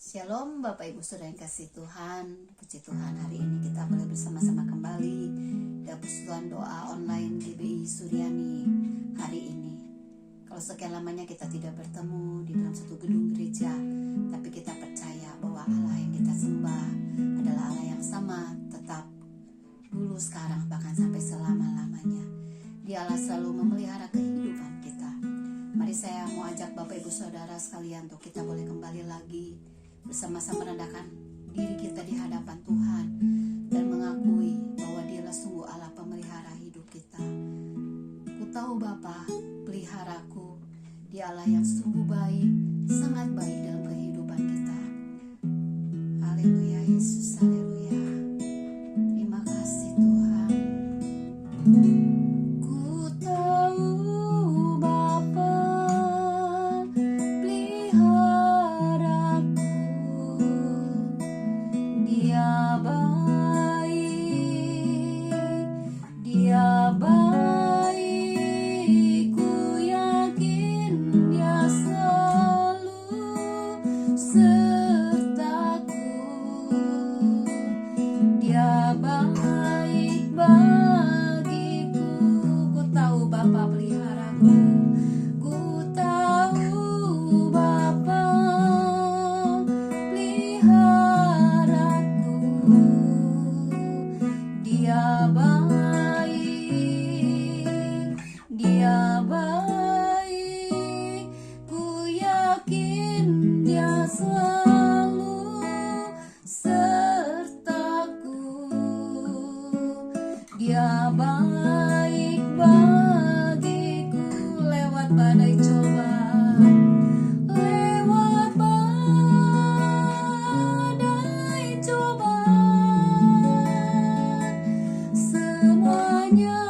Shalom Bapak Ibu Saudara yang kasih Tuhan. Puji Tuhan, hari ini kita boleh bersama-sama kembali dalam persekutuan doa online GBI Suryani hari ini. Kalau sekian lamanya kita tidak bertemu di dalam satu gedung gereja, tapi kita percaya bahwa Allah yang kita sembah adalah Allah yang sama, tetap dulu, sekarang, bahkan sampai selama-lamanya. Dia Allah selalu memelihara kehidupan kita. Mari saya mau ajak Bapak Ibu Saudara sekalian untuk kita boleh kembali lagi bersama-sama merendahkan diri kita di hadapan Tuhan dan mengakui bahwa Dialah sungguh Allah pemelihara hidup kita. Ku tahu Bapa peliharaku, Dia Allah yang sungguh baik, sangat baik dalam kehidupan kita. Haleluya Yesus, haleluya. Terima kasih Tuhan. Ku tahu Bapa peliharaku, Dia baik, Dia baik, ku yakin Dia selalu sertaku. Dia baik bagiku, ku tahu Bapa peliharaku, ku tahu Bapa peliharaku. Dia baik, Dia baik, ku yakin Dia selalu sertaku. Dia baik bagiku lewat badai cobaan, lewat badai cobaan, semuanya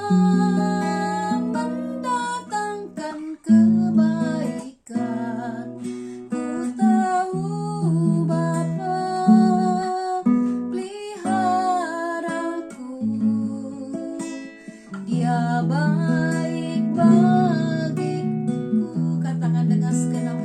mendatangkan kebaikan. Ku tahu Bapa peliharaku, Dia baik bagiku. Katakan dengan segenap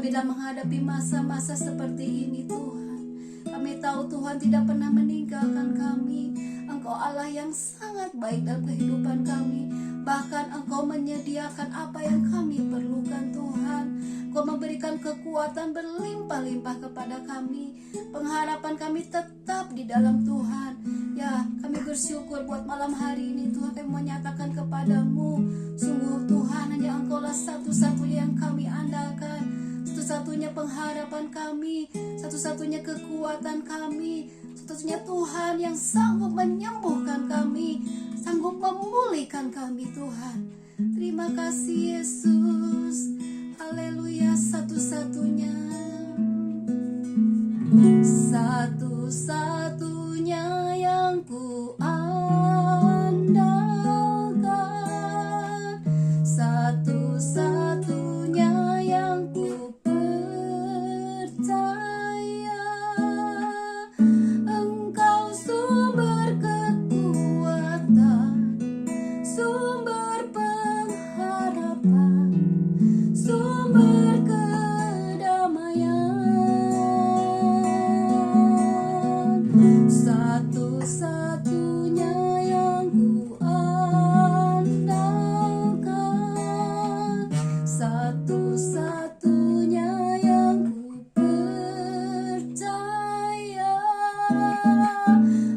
kami dalam menghadapi masa-masa seperti ini Tuhan. Kami tahu Tuhan tidak pernah meninggalkan kami. Engkau Allah yang sangat baik dalam kehidupan kami. Bahkan Engkau menyediakan apa yang kami perlukan Tuhan. Engkau memberikan kekuatan berlimpah-limpah kepada kami. Pengharapan kami tetap di dalam Tuhan. Ya, kami bersyukur buat malam hari ini Tuhan. Kami menyatakan kepadamu, sungguh Tuhan hanya Engkaulah satu-satunya yang kami andalkan, satu-satunya pengharapan kami, satu-satunya kekuatan kami, satu-satunya Tuhan yang sanggup menyembuhkan kami, sanggup memulihkan kami Tuhan. Terima kasih Yesus. Haleluya, satu-satunya, satu-satunya yang ku andalkan, satu-satunya yang ku percaya. Engkau sumber kekuatan, sumber pengharapan, sumber kedamaian. Satu-satunya yang ku andalkan, satu-satunya yang ku percaya.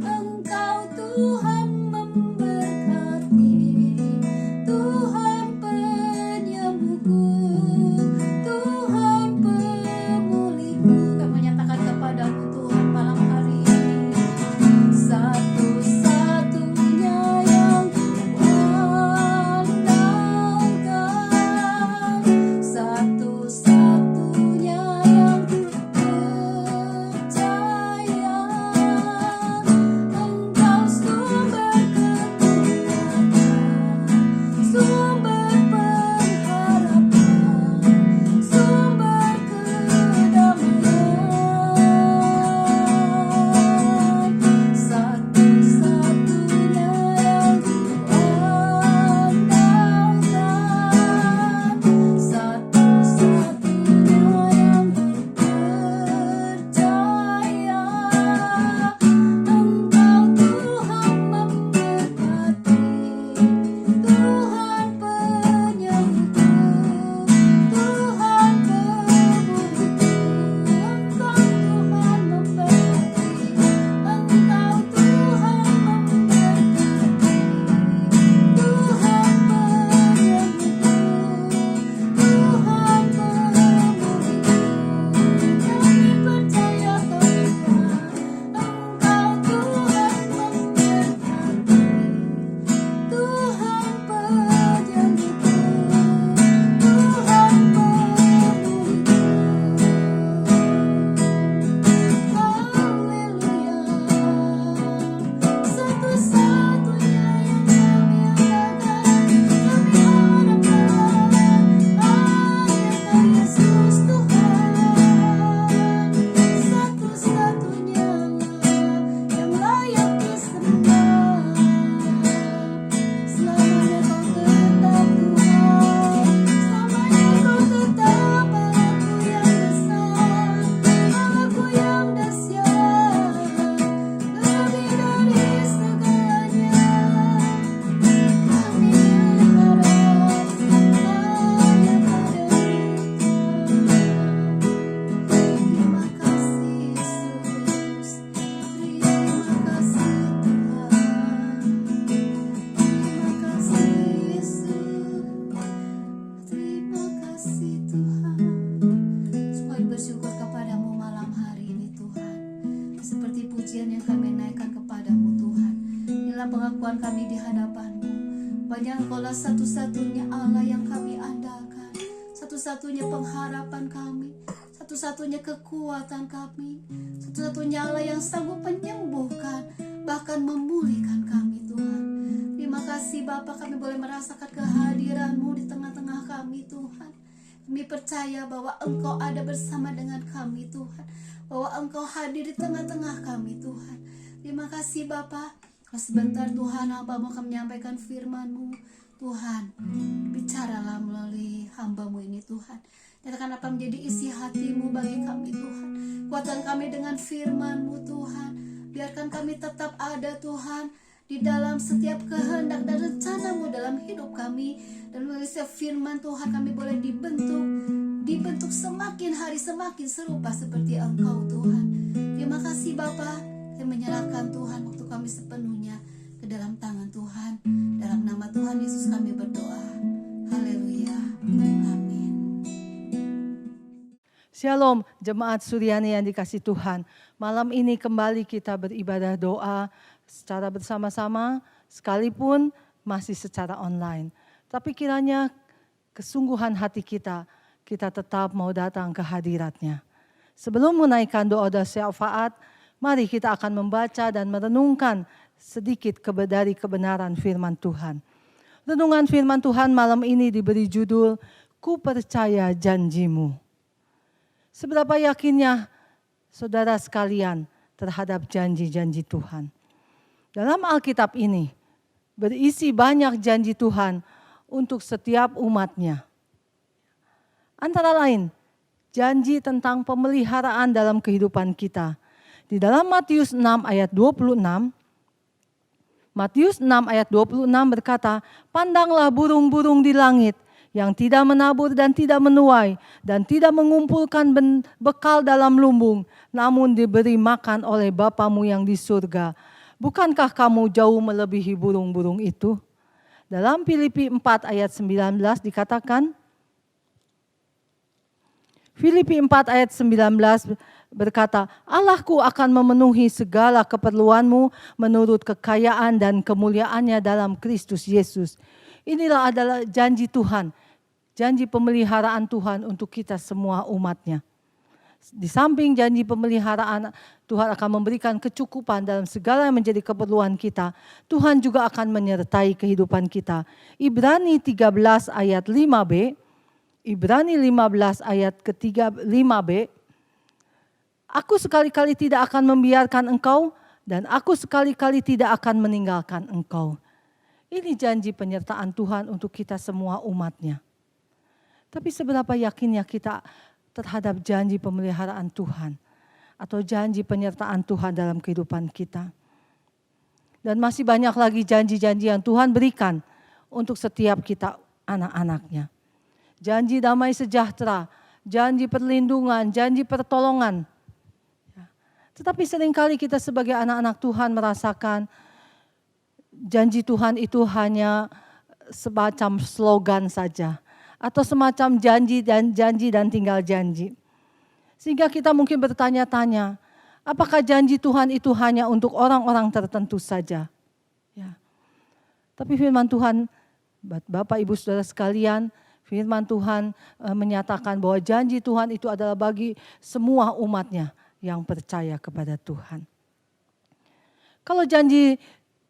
Engkau Tuhan memberkati, Tuhan penyembuhku, Tuhan pemulihku. Kami menyatakan kepadamu Tuhan malam hari ini, satu-satunya yang ku andalkan, satu-satunya yang ku percaya. Engkau sumber kekuatan, sumber pengharapan, sumber kedamaian. Satu-satunya yang ku andalkan, satu-satunya yang ku percaya. Engkau Tuhan memberkati, Tuhan penyembuhku, Tuhan pemulihku. Engkau Tuhan memberkati, Engkau Tuhan memberkati, Tuhan penyembuhku, Tuhan pemulihku. Kami percaya Tuhan, Engkau Tuhan memberkati, Tuhan penyembuhku, Tuhan pemulihku. Haleluya, satu-satunya yang kami andalkan, kami harapkan hanya Yesus Tuhan. Satu-satunya yang layak disembah. Selamanya Kau tetap Tuhan, selamanya Kau tetap Allahku yang besar, Allahku yang dahsyat, lebih dari segalanya. Kami berharap hanya padamu. Terima kasih Yesus, terima kasih Tuhan, terima kasih Yesus, terima kasih Tuhan. Sungguh bersyukur kepadamu malam hari ini Tuhan. Seperti pujian yang kami naikkan kepadamu Tuhan, inilah pengakuan kami di hadapanmu. Banyak Engkaulah satu-satunya Allah yang kami andalkan, satu-satunya pengharapan kami, satu-satunya kekuatan kami, satu-satunya Allah yang sanggup menyembuhkan, bahkan memulihkan kami Tuhan. Terima kasih Bapa, kami boleh merasakan kehadiran-Mu di tengah-tengah kami Tuhan. Kami percaya bahwa Engkau ada bersama dengan kami Tuhan, bahwa Engkau hadir di tengah-tengah kami Tuhan. Terima kasih Bapa. Sebentar Tuhan, hamba-Mu akan menyampaikan firman-Mu. Tuhan, bicaralah melalui hamba-Mu ini Tuhan. Nyatakan apa menjadi isi hati-Mu bagi kami Tuhan. Kuatkan kami dengan firman-Mu Tuhan. Biarkan kami tetap ada Tuhan di dalam setiap kehendak dan rencana-Mu dalam hidup kami. Dan melalui setiap firman Tuhan kami boleh dibentuk semakin hari semakin serupa seperti Engkau Tuhan. Terima kasih Bapa. Kami menyerahkan Tuhan waktu kami sepenuhnya ke dalam tangan Tuhan. Dalam nama Tuhan Yesus kami berdoa. Haleluya. Amin. Shalom jemaat Suryani yang dikasih Tuhan. Malam ini kembali kita beribadah doa secara bersama-sama sekalipun masih secara online. Tapi kiranya kesungguhan hati kita tetap mau datang ke hadirat-Nya. Sebelum menaikkan doa dan syafaat, mari kita akan membaca dan merenungkan sedikit dari kebenaran firman Tuhan. Renungan firman Tuhan malam ini diberi judul, Ku Percaya Janji-Mu. Seberapa yakinnya saudara sekalian terhadap janji-janji Tuhan? Dalam Alkitab ini berisi banyak janji Tuhan untuk setiap umat-Nya. Antara lain, janji tentang pemeliharaan dalam kehidupan kita. Di dalam Matius 6 ayat 26, Matius 6 ayat 26 berkata, "Pandanglah burung-burung di langit yang tidak menabur dan tidak menuai dan tidak mengumpulkan bekal dalam lumbung, namun diberi makan oleh Bapamu yang di surga. Bukankah kamu jauh melebihi burung-burung itu?" Dalam Filipi 4 ayat 19 dikatakan, Filipi 4 ayat 19 berkata, "Allahku akan memenuhi segala keperluanmu menurut kekayaan dan kemuliaannya dalam Kristus Yesus." Inilah adalah janji Tuhan, janji pemeliharaan Tuhan untuk kita semua umat-Nya. Di samping janji pemeliharaan, Tuhan akan memberikan kecukupan dalam segala yang menjadi keperluan kita. Tuhan juga akan menyertai kehidupan kita. Ibrani 13 ayat 5b, Ibrani 15 ayat ketiga 5b, "Aku sekali-kali tidak akan membiarkan engkau dan aku sekali-kali tidak akan meninggalkan engkau." Ini janji penyertaan Tuhan untuk kita semua umat-Nya. Tapi seberapa yakinnya kita terhadap janji pemeliharaan Tuhan atau janji penyertaan Tuhan dalam kehidupan kita? Dan masih banyak lagi janji-janji yang Tuhan berikan untuk setiap kita anak-anak-Nya. Janji damai sejahtera, janji perlindungan, janji pertolongan. Tetapi seringkali kita sebagai anak-anak Tuhan merasakan janji Tuhan itu hanya semacam slogan saja. Atau semacam janji dan tinggal janji. Sehingga kita mungkin bertanya-tanya, apakah janji Tuhan itu hanya untuk orang-orang tertentu saja? Ya. Tapi firman Tuhan, Bapak Ibu Saudara sekalian, firman Tuhan menyatakan bahwa janji Tuhan itu adalah bagi semua umat-Nya yang percaya kepada Tuhan. Kalau janji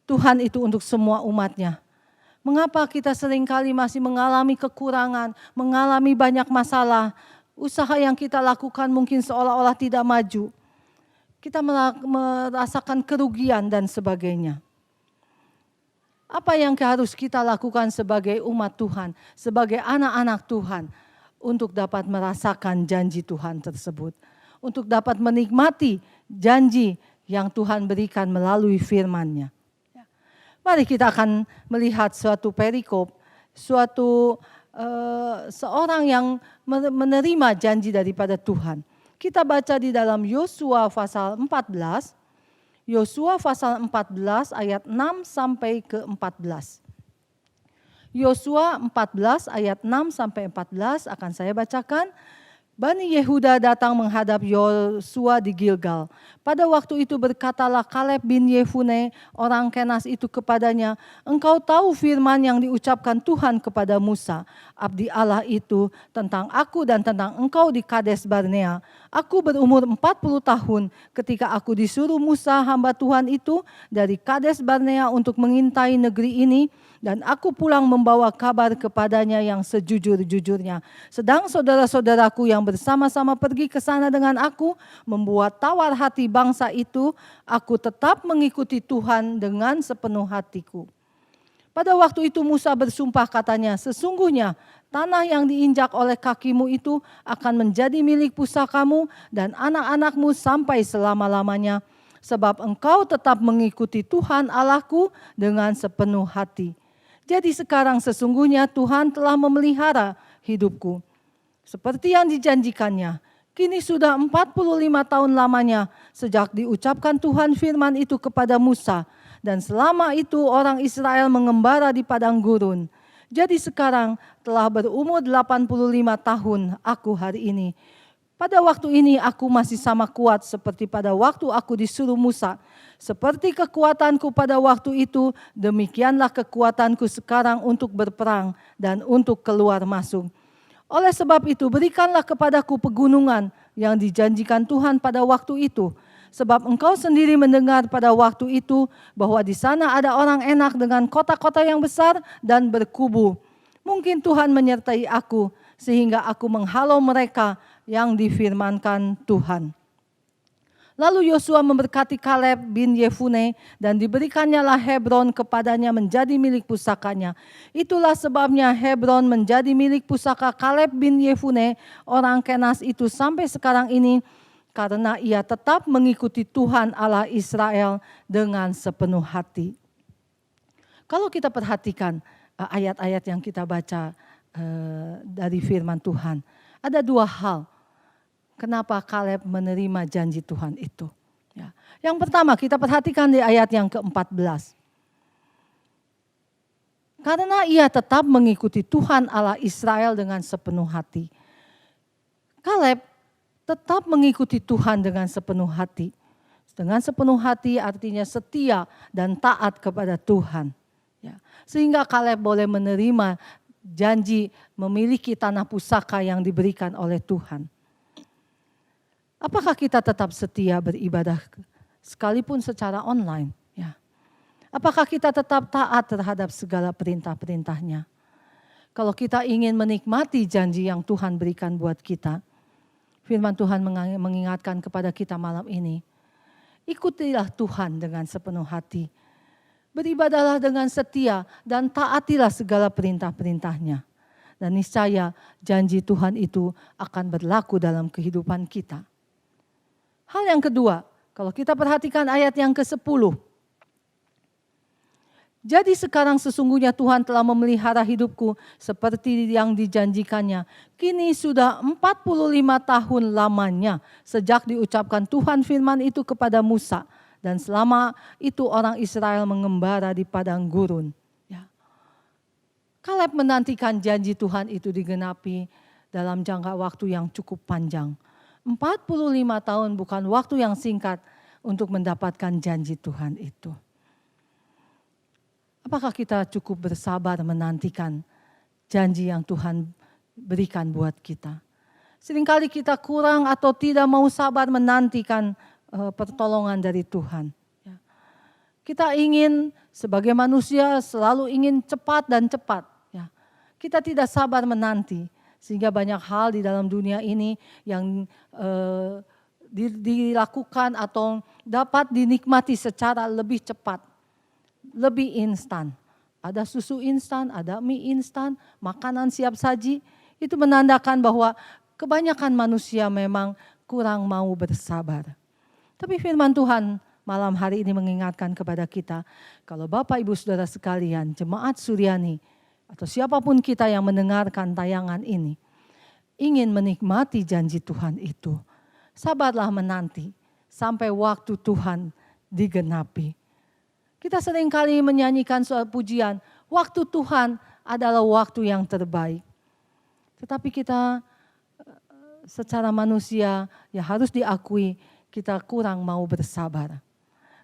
Tuhan itu untuk semua umat-Nya, mengapa kita seringkali masih mengalami kekurangan, mengalami banyak masalah, usaha yang kita lakukan mungkin seolah-olah tidak maju. Kita merasakan kerugian dan sebagainya. Apa yang harus kita lakukan sebagai umat Tuhan, sebagai anak-anak Tuhan, untuk dapat merasakan janji Tuhan tersebut, untuk dapat menikmati janji yang Tuhan berikan melalui firman-Nya. Mari kita akan melihat suatu perikop, seorang yang menerima janji daripada Tuhan. Kita baca di dalam Yosua pasal 14, Yosua pasal 14 ayat 6 sampai ke 14. Yosua 14 ayat 6 sampai 14 akan saya bacakan. Bani Yehuda datang menghadap Yosua di Gilgal. Pada waktu itu berkatalah Kaleb bin Yefune orang Kenas itu kepadanya, "Engkau tahu firman yang diucapkan Tuhan kepada Musa, abdi Allah itu, tentang aku dan tentang engkau di Kades Barnea. Aku berumur 40 tahun ketika aku disuruh Musa hamba Tuhan itu dari Kades Barnea untuk mengintai negeri ini. Dan aku pulang membawa kabar kepadanya yang sejujur-jujurnya. Sedang saudara-saudaraku yang bersama-sama pergi ke sana dengan aku membuat tawar hati bangsa itu, aku tetap mengikuti Tuhan dengan sepenuh hatiku. Pada waktu itu Musa bersumpah katanya, sesungguhnya tanah yang diinjak oleh kakimu itu akan menjadi milik pusakamu dan anak-anakmu sampai selama-lamanya. Sebab engkau tetap mengikuti Tuhan Allahku dengan sepenuh hati. Jadi sekarang sesungguhnya Tuhan telah memelihara hidupku. Seperti yang dijanjikannya, kini sudah 45 tahun lamanya sejak diucapkan Tuhan firman itu kepada Musa. Dan selama itu orang Israel mengembara di padang gurun. Jadi sekarang telah berumur 85 tahun aku hari ini. Pada waktu ini aku masih sama kuat seperti pada waktu aku disuruh Musa. Seperti kekuatanku pada waktu itu, demikianlah kekuatanku sekarang untuk berperang dan untuk keluar masuk. Oleh sebab itu berikanlah kepadaku pegunungan yang dijanjikan Tuhan pada waktu itu. Sebab engkau sendiri mendengar pada waktu itu bahwa di sana ada orang enak dengan kota-kota yang besar dan berkubu. Mungkin Tuhan menyertai aku sehingga aku menghalau mereka yang difirmankan Tuhan. Lalu Yosua memberkati Kaleb bin Yefune dan diberikannya lah Hebron kepadanya menjadi milik pusakanya. Itulah sebabnya Hebron menjadi milik pusaka Kaleb bin Yefune orang Kenas itu sampai sekarang ini, karena ia tetap mengikuti Tuhan Allah Israel dengan sepenuh hati. Kalau kita perhatikan ayat-ayat yang kita baca dari firman Tuhan, ada dua hal kenapa Kaleb menerima janji Tuhan itu. Ya. Yang pertama kita perhatikan di ayat yang ke-14. Karena ia tetap mengikuti Tuhan Allah Israel dengan sepenuh hati. Kaleb tetap mengikuti Tuhan dengan sepenuh hati. Dengan sepenuh hati artinya setia dan taat kepada Tuhan. Ya. Sehingga Kaleb boleh menerima janji memiliki tanah pusaka yang diberikan oleh Tuhan. Apakah kita tetap setia beribadah sekalipun secara online? Ya. Apakah kita tetap taat terhadap segala perintah-perintahnya? Kalau kita ingin menikmati janji yang Tuhan berikan buat kita, firman Tuhan mengingatkan kepada kita malam ini, ikutilah Tuhan dengan sepenuh hati. Beribadahlah dengan setia dan taatilah segala perintah-perintahnya. Dan niscaya janji Tuhan itu akan berlaku dalam kehidupan kita. Hal yang kedua, kalau kita perhatikan ayat yang ke-10. Jadi sekarang sesungguhnya Tuhan telah memelihara hidupku seperti yang dijanjikannya. Kini sudah 45 tahun lamanya sejak diucapkan Tuhan firman itu kepada Musa. Dan selama itu orang Israel mengembara di padang gurun. Ya. Kaleb menantikan janji Tuhan itu digenapi dalam jangka waktu yang cukup panjang. 45 tahun bukan waktu yang singkat untuk mendapatkan janji Tuhan itu. Apakah kita cukup bersabar menantikan janji yang Tuhan berikan buat kita? Seringkali kita kurang atau tidak mau sabar menantikan pertolongan dari Tuhan. Kita ingin sebagai manusia selalu ingin cepat dan cepat. Kita tidak sabar menanti sehingga banyak hal di dalam dunia ini yang dilakukan atau dapat dinikmati secara lebih cepat. Lebih instan. Ada susu instan, ada mie instan, makanan siap saji. Itu menandakan bahwa kebanyakan manusia memang kurang mau bersabar. Tapi firman Tuhan malam hari ini mengingatkan kepada kita, kalau Bapak Ibu Saudara sekalian, jemaat Suryani, atau siapapun kita yang mendengarkan tayangan ini, ingin menikmati janji Tuhan itu, sabarlah menanti sampai waktu Tuhan digenapi. Kita seringkali menyanyikan suatu pujian, waktu Tuhan adalah waktu yang terbaik. Tetapi kita secara manusia ya harus diakui kita kurang mau bersabar.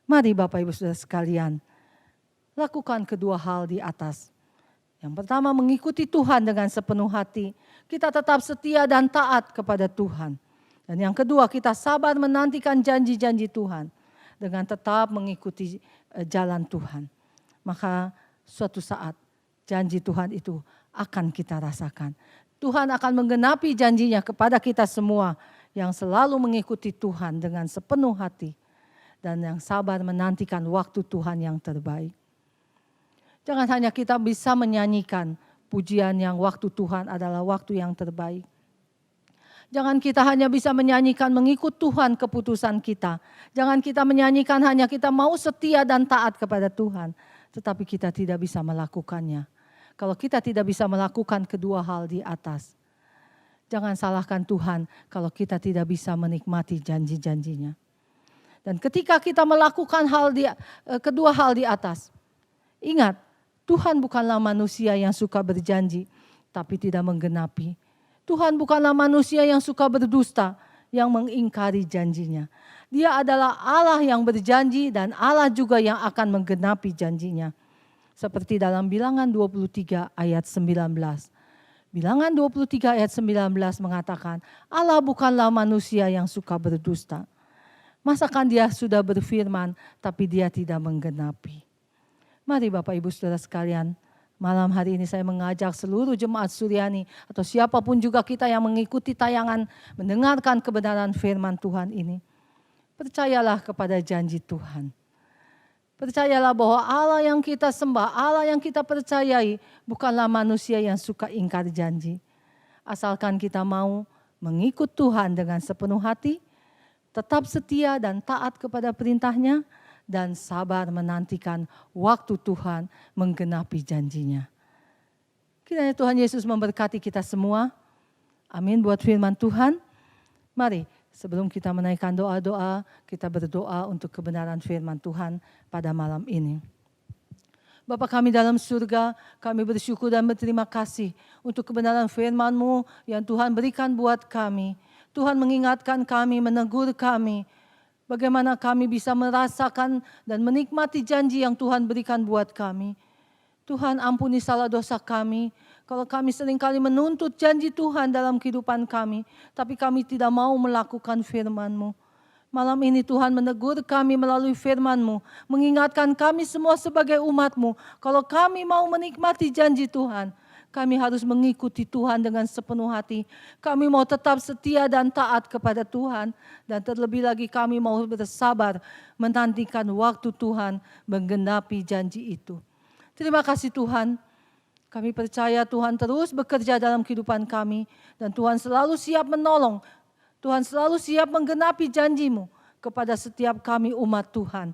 Mari Bapak Ibu Saudara sekalian, lakukan kedua hal di atas. Yang pertama mengikuti Tuhan dengan sepenuh hati. Kita tetap setia dan taat kepada Tuhan. Dan yang kedua kita sabar menantikan janji-janji Tuhan. Dengan tetap mengikuti jalan Tuhan. Maka suatu saat janji Tuhan itu akan kita rasakan. Tuhan akan menggenapi janjinya kepada kita semua yang selalu mengikuti Tuhan dengan sepenuh hati. Dan yang sabar menantikan waktu Tuhan yang terbaik. Jangan hanya kita bisa menyanyikan pujian yang waktu Tuhan adalah waktu yang terbaik. Jangan kita hanya bisa menyanyikan mengikut Tuhan keputusan kita. Jangan kita menyanyikan hanya kita mau setia dan taat kepada Tuhan. Tetapi kita tidak bisa melakukannya. Kalau kita tidak bisa melakukan kedua hal di atas. Jangan salahkan Tuhan kalau kita tidak bisa menikmati janji-janjinya. Dan ketika kita melakukan kedua hal di atas. Ingat, Tuhan bukanlah manusia yang suka berjanji tapi tidak menggenapi. Tuhan bukanlah manusia yang suka berdusta, yang mengingkari janjinya. Dia adalah Allah yang berjanji dan Allah juga yang akan menggenapi janjinya. Seperti dalam Bilangan 23 ayat 19. Bilangan 23 ayat 19 mengatakan, Allah bukanlah manusia yang suka berdusta. Masakan dia sudah berfirman, tapi dia tidak menggenapi. Mari Bapak Ibu Saudara sekalian, malam hari ini saya mengajak seluruh jemaat Suryani atau siapapun juga kita yang mengikuti tayangan, mendengarkan kebenaran firman Tuhan ini. Percayalah kepada janji Tuhan. Percayalah bahwa Allah yang kita sembah, Allah yang kita percayai bukanlah manusia yang suka ingkar janji. Asalkan kita mau mengikut Tuhan dengan sepenuh hati, tetap setia dan taat kepada perintahnya, dan sabar menantikan waktu Tuhan menggenapi janjinya. Kiranya Tuhan Yesus memberkati kita semua. Amin buat firman Tuhan. Mari sebelum kita menaikkan doa-doa, kita berdoa untuk kebenaran firman Tuhan pada malam ini. Bapa kami dalam surga, kami bersyukur dan berterima kasih untuk kebenaran firman-Mu yang Tuhan berikan buat kami. Tuhan mengingatkan kami, menegur kami, bagaimana kami bisa merasakan dan menikmati janji yang Tuhan berikan buat kami. Tuhan ampuni salah dosa kami. Kalau kami seringkali menuntut janji Tuhan dalam kehidupan kami, tapi kami tidak mau melakukan firman-Mu. Malam ini Tuhan menegur kami melalui firman-Mu, mengingatkan kami semua sebagai umat-Mu. Kalau kami mau menikmati janji Tuhan, kami harus mengikuti Tuhan dengan sepenuh hati. Kami mau tetap setia dan taat kepada Tuhan. Dan terlebih lagi kami mau bersabar menantikan waktu Tuhan menggenapi janji itu. Terima kasih Tuhan. Kami percaya Tuhan terus bekerja dalam kehidupan kami. Dan Tuhan selalu siap menolong. Tuhan selalu siap menggenapi janji-Mu kepada setiap kami umat Tuhan.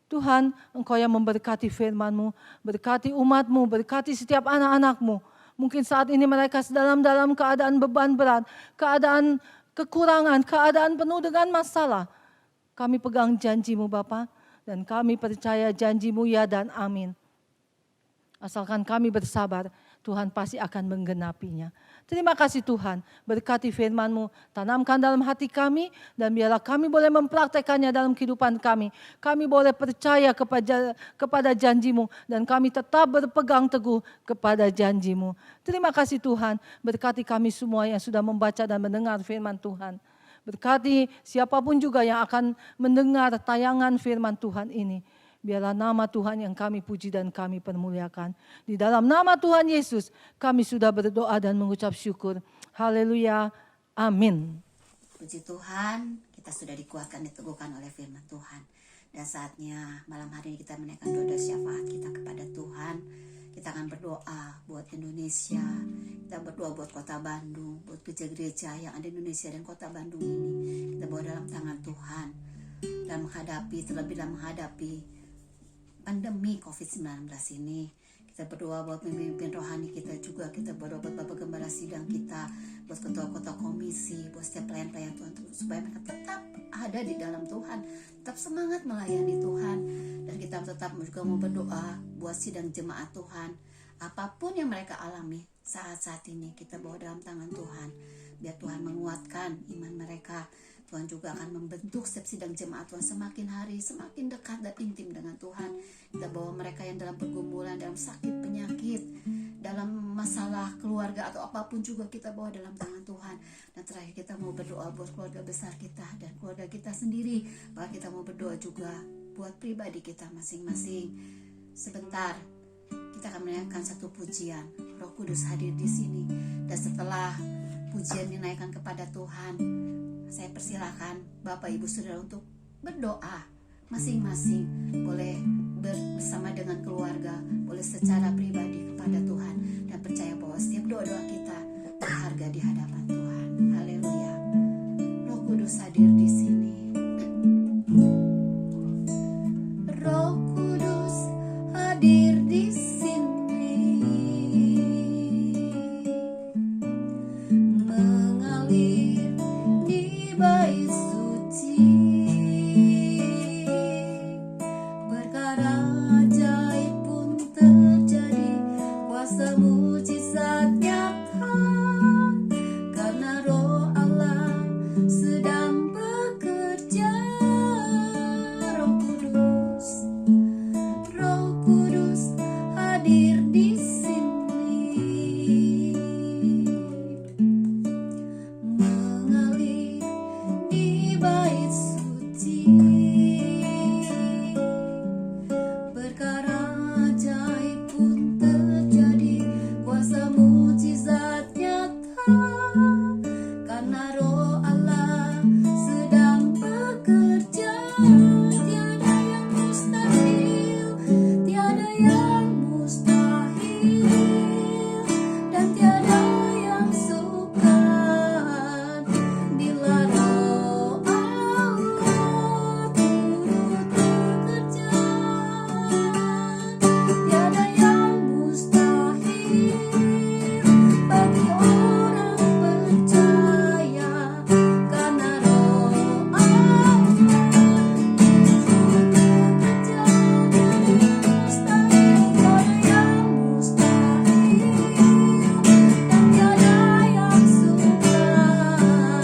Tuhan, Engkau yang memberkati firman-Mu, berkati umat-Mu, berkati setiap anak-anak-Mu. Mungkin saat ini mereka dalam keadaan beban berat, keadaan kekurangan, keadaan penuh dengan masalah. Kami pegang janji-Mu Bapa, dan kami percaya janji-Mu ya dan amin. Asalkan kami bersabar, Tuhan pasti akan menggenapinya. Terima kasih Tuhan, berkati firman-Mu, tanamkan dalam hati kami, dan biarlah kami boleh mempraktekannya dalam kehidupan kami. Kami boleh percaya kepada janji-Mu, dan kami tetap berpegang teguh kepada janji-Mu. Terima kasih Tuhan, berkati kami semua yang sudah membaca dan mendengar firman Tuhan. Berkati siapapun juga yang akan mendengar tayangan firman Tuhan ini. Biarlah nama Tuhan yang kami puji dan kami permuliakan. Di dalam nama Tuhan Yesus kami sudah berdoa dan mengucap syukur. Haleluya. Amin. Puji Tuhan, kita sudah dikuatkan, diteguhkan oleh firman Tuhan. Dan saatnya malam hari ini kita menaikkan doa syafaat kita kepada Tuhan. Kita akan berdoa buat Indonesia. Kita berdoa buat kota Bandung, buat gereja-gereja yang ada di Indonesia dan kota Bandung ini. Kita bawa dalam tangan Tuhan. Dan terlebih dalam menghadapi pandemi COVID-19 ini. Kita berdoa buat pemimpin rohani kita juga. Kita berdoa buat Bapak Gembala Sidang kita, buat ketua-ketua komisi, buat setiap pelayan-pelayan Tuhan, supaya mereka tetap ada di dalam Tuhan, tetap semangat melayani Tuhan. Dan kita tetap juga mau berdoa buat sidang jemaat Tuhan. Apapun yang mereka alami saat-saat ini, kita bawa dalam tangan Tuhan. Biar Tuhan menguatkan iman mereka. Tuhan juga akan membentuk setiap sidang jemaat Tuhan semakin hari, semakin dekat dan intim dengan Tuhan. Kita bawa mereka yang dalam pergumulan, dalam sakit, penyakit, dalam masalah keluarga atau apapun juga kita bawa dalam tangan Tuhan. Dan terakhir kita mau berdoa buat keluarga besar kita dan keluarga kita sendiri. Bahkan kita mau berdoa juga buat pribadi kita masing-masing. Sebentar, kita akan menaikkan satu pujian. Roh Kudus hadir di sini. Dan setelah pujian dinaikkan kepada Tuhan, saya persilakan Bapak Ibu Saudara untuk berdoa. Masing-masing boleh bersama dengan keluarga, boleh secara pribadi kepada Tuhan, dan percaya bahwa setiap doa-doa kita berharga di hadapan Tuhan. Haleluya. Roh Kudus hadir di sini. Roh Kudus hadir di sini, mengalir di bait suci, perkara ajaib pun terjadi, kuasa mujizat nyata, karena Roh Allah sedang bekerja. Roh Kudus, Roh Kudus hadir di sini, mengalir di bait suci, perkara ajaib pun terjadi, kuasa mujizat nyata, karena Roh Allah sedang bekerja. Tiada yang mustahil, tiada yang mustahil, dan tiada yang sukar bila Roh Allah turut bekerja. Tiada yang mustahil bagi orang percaya, karena Roh Allah turut bekerja. Tiada yang mustahil, dan tiada yang sukar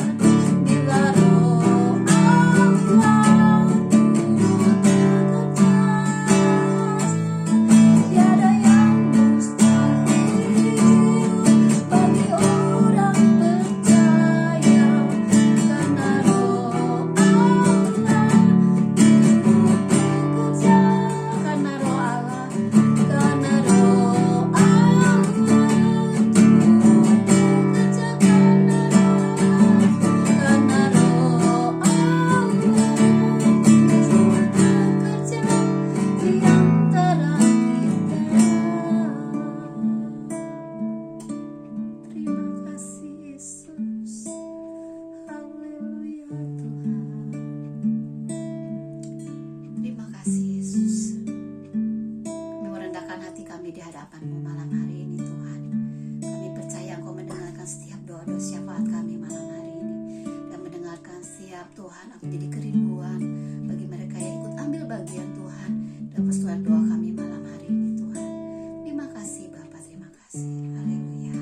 bila Roh Allah turut bekerja. Tiada yang mustahil bagi orang percaya, karena Roh Allah turut bekerja. Karena Roh Allah, karena Roh Allah turut bekerja. Karena Roh Allah turut bekerja di antara kita. Terima kasih Yesus. Haleluya Tuhan. Terima kasih Yesus. Kami merendahkan hati kami di hadapan-Mu malam hari ini Tuhan. Kami percaya Engkau mendengarkan setiap doa-doa syafaat kami malam hari ini, dan mendengarkan setiap Tuhan aku jadi kerinduan bagi mereka yang ikut ambil bagian Tuhan dan persetujuan doa kami malam hari ini Tuhan. Terima kasih Bapa, terima kasih. Haleluya.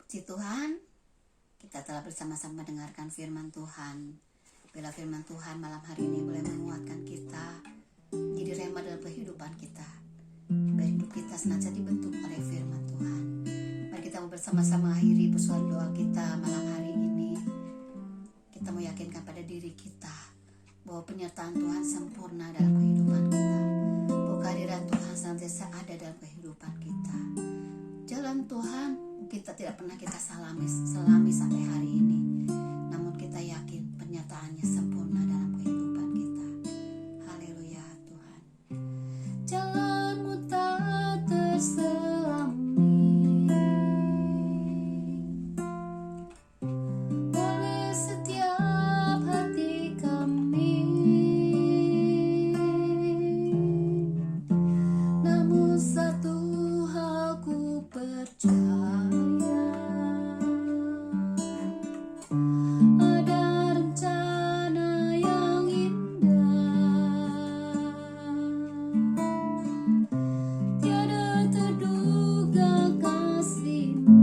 Puji Tuhan, kita telah bersama-sama mendengarkan firman Tuhan. Bila firman Tuhan malam hari ini boleh menguatkan kita, jadi rema dalam kehidupan kita. Biar hidup kita senantiasa dibentuk oleh firman Tuhan. Mari kita mau bersama-sama akhiri persoalan doa kita malam hari ini. Kita mau yakinkan pada diri kita bahwa penyertaan Tuhan sempurna dalam kehidupan kita, bahwa kehadiran Tuhan senantiasa ada dalam kehidupan kita. Jalan Tuhan kita tidak pernah kita selami sampai hari ini, namun kita yakin penyertaannya sempurna dalam kehidupan kita. Haleluya Tuhan. Jalanmu tak terselami oleh setiap hati kami, namun satu hal ku percaya, ada rencana yang indah, tiada terduga kasih-Mu,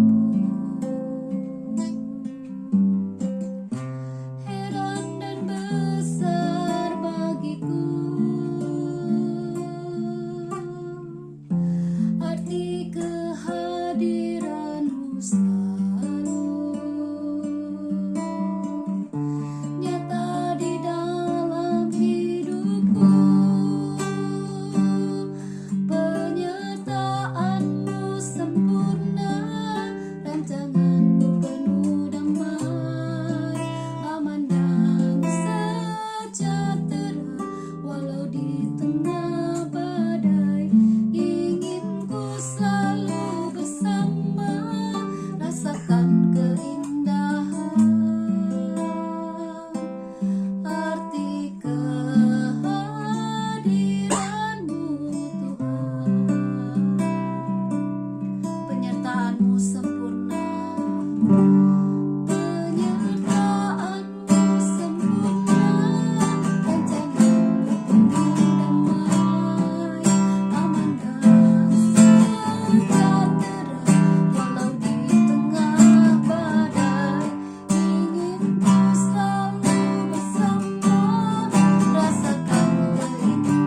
heran dan besar bagiku arti kehadiran-Mu selalu nyata di dalam hidupku. Penyertaan-Mu sempurna, rancangan-Mu penuh damai, aman dan sejahtera walau di tengah badai. Ingin ku selalu bersama, rasakan keindahan arti kehadiran-Mu Tuhan. Penyertaan-Mu sempurna, penyertaan-Mu sempurna, rancangan-Mu penuh damai, aman dan sejahtera walau di tengah badai. Ingin ku selalu bersama, rasakan keindahan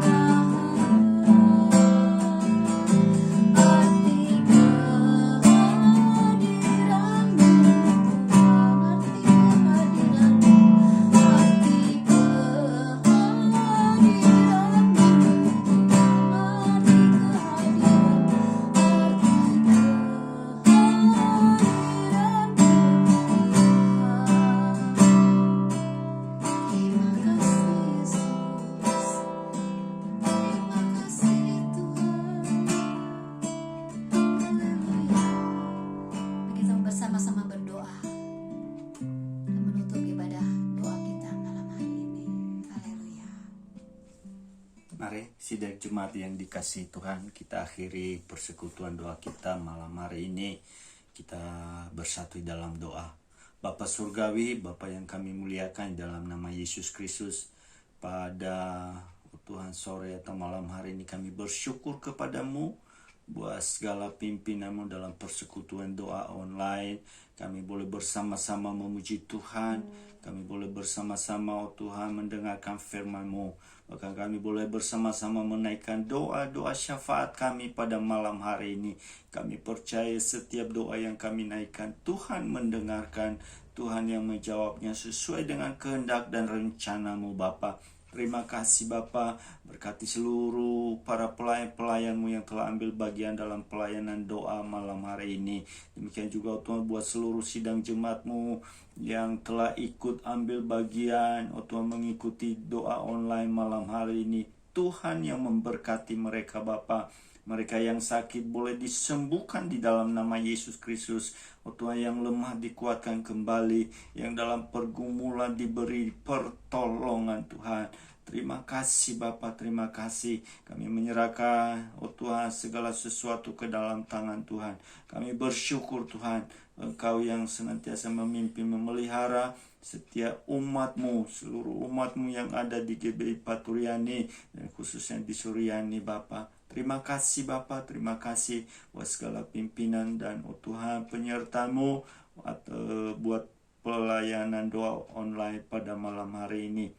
arti kehadiran-Mu Tuhan, arti kehadiran-Mu, arti kehadiran-Mu Tuhan, arti Terima kasih Yesus, terima kasih Tuhan. Haleluya. Mari kita bersama-sama berdoa dan menutup ibadah doa kita malam hari ini. Haleluya. Mari sidang jemaat yang dikasihi Tuhan, kita akhiri persekutuan doa kita malam hari ini. Kita bersatu di dalam doa. Bapa Surgawi, Bapa yang kami muliakan dalam nama Yesus Kristus, pada Tuhan sore atau malam hari ini kami bersyukur kepadamu buat segala pimpinan-Mu dalam persekutuan doa online. Kami boleh bersama-sama memuji Tuhan, kami boleh bersama-sama Tuhan mendengarkan firman-Mu. Bahkan kami boleh bersama-sama menaikkan doa-doa syafaat kami pada malam hari ini. Kami percaya setiap doa yang kami naikkan, Tuhan mendengarkan, Tuhan yang menjawabnya sesuai dengan kehendak dan rencana-Mu Bapa. Terima kasih Bapa, berkati seluruh para pelayan-pelayan-Mu yang telah ambil bagian dalam pelayanan doa malam hari ini. Demikian juga Tuhan buat seluruh sidang jemaat-Mu yang telah ikut ambil bagian, Tuhan mengikuti doa online malam hari ini. Tuhan yang memberkati mereka Bapa. Mereka yang sakit boleh disembuhkan di dalam nama Yesus Kristus. Tuhan yang lemah dikuatkan kembali, yang dalam pergumulan diberi pertolongan Tuhan. Terima kasih Bapa, terima kasih. Kami menyerahkan Tuhan segala sesuatu ke dalam tangan Tuhan. Kami bersyukur Tuhan, Engkau yang senantiasa memimpin, memelihara setiap umat-Mu, seluruh umat-Mu yang ada di GBI Paturyani dan khususnya di Suryani Bapa. Terima kasih Bapa, terima kasih buat segala pimpinan dan Tuhan penyertamu buat pelayanan doa online pada malam hari ini.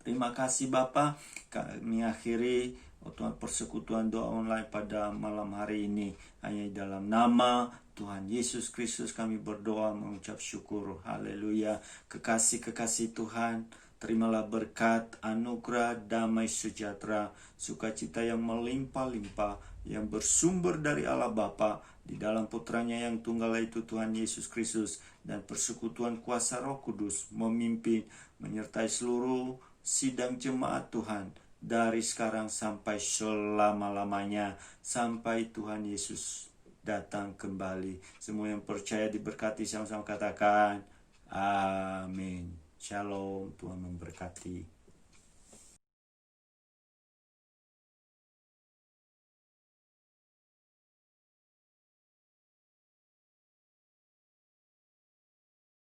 Terima kasih Bapa, kami akhiri Tuhan persekutuan doa online pada malam hari ini. Hanya dalam nama Tuhan Yesus Kristus kami berdoa mengucap syukur. Haleluya. Kekasih-kekasih Tuhan, terimalah berkat, anugerah, damai sejahtera, sukacita yang melimpah-limpah, yang bersumber dari Allah Bapa, di dalam putranya yang tunggal itu Tuhan Yesus Kristus, dan persekutuan kuasa Roh Kudus memimpin, menyertai seluruh sidang jemaat Tuhan, dari sekarang sampai selama-lamanya, sampai Tuhan Yesus datang kembali. Semua yang percaya diberkati, sama-sama katakan amin. Shalom, Tuhan memberkati.